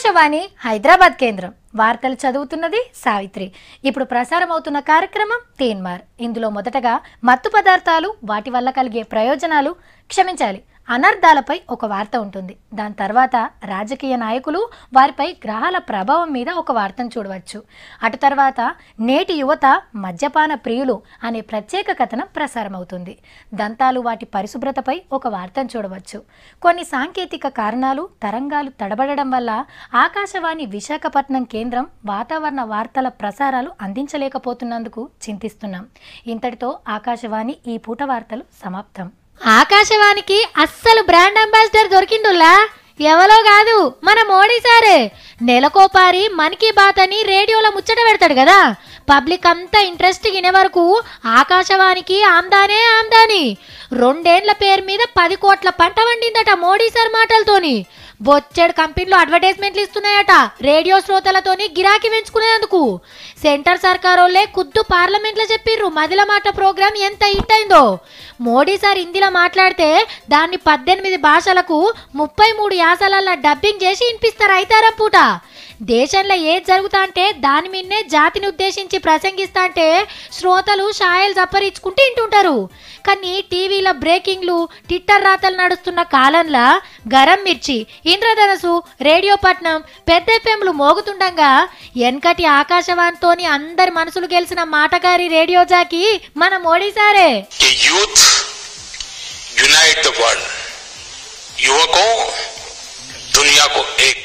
ఆకాశవాణి హైదరాబాద్ కేంద్రం వార్తలు చదువుతున్నది సావిత్రి. ఇప్పుడు ప్రసారం అవుతున్న కార్యక్రమం తీన్మార్. ఇందులో మొదటగా మత్తు పదార్థాలు వాటి వల్ల కలిగే ప్రయోజనాలు అనర్థాలపై ఒక వార్త ఉంటుంది. దాని తర్వాత రాజకీయ నాయకులు వారిపై గ్రహాల ప్రభావం మీద ఒక వార్తను చూడవచ్చు. అటు తర్వాత నేటి యువత మద్యపాన ప్రియులు అనే ప్రత్యేక కథనం ప్రసారం అవుతుంది. దంతాలు వాటి పరిశుభ్రతపై ఒక వార్తను చూడవచ్చు. కొన్ని సాంకేతిక కారణాలు తరంగాలు తడబడడం వల్ల ఆకాశవాణి విశాఖపట్నం కేంద్రం వాతావరణ వార్తల ప్రసారాలు అందించలేకపోతున్నందుకు చింతిస్తున్నాం. ఇంతటితో ఆకాశవాణి ఈ పూట వార్తలు సమాప్తం. ఆకాశవాణికి అస్సలు బ్రాండ్ అంబాసిడర్ దొరికిండులా ఎవలో కాదు, మన మోడీ సారే. నెలకోపారి మన్ కీ బాత్ అని రేడియోలో ముచ్చట పెడతాడు కదా. పబ్లిక్ అంతా ఇంట్రెస్ట్ వినే వరకు ఆకాశవాణికి ఆమ్దానే ఆమ్దాని. 2 ఏళ్ల పేరు మీద 10 కోట్ల పంట వండిందట మోడీ సార్ మాటలతోని. బొచ్చెడు కంపెనీలు అడ్వర్టైజ్మెంట్లు ఇస్తున్నాయట రేడియో శ్రోతలతోని గిరాకీ పెంచుకునేందుకు. సెంటర్ సర్కారోళ్ళే ఖుద్దు పార్లమెంట్లో చెప్పిర్రు మదిల మాట ప్రోగ్రాం ఎంత హిట్ అయిందో. మోడీ సార్ హిందీలో మాట్లాడితే దాన్ని 18 భాషలకు 33 యాసలల్లో డబ్బింగ్ చేసి వినిపిస్తారు అయితారం పూట. దేశంలో ఏది జరుగుతా అంటే దాని మీదనే జాతిని ఉద్దేశించి ప్రసంగిస్తా అంటే శ్రోతలు షాయలు జప్పరించుకుంటూ వింటుంటారు. కానీ టీవీలో బ్రేకింగ్లు ట్విట్టర్ రాతలు నడుస్తున్న కాలంలో గరం మిర్చి, ఇంద్రధనసు, రేడియో పట్నం, పెద్ద ఎఫ్ఎంలు మోగుతుండగా వెనకటి ఆకాశవాణితోని అందరి మనసులు గెలిచిన మాటగారి రేడియో జాకి మన మోడీ సారే. यूनाइट द वर्ल्ड, युवकों दुनिया को एक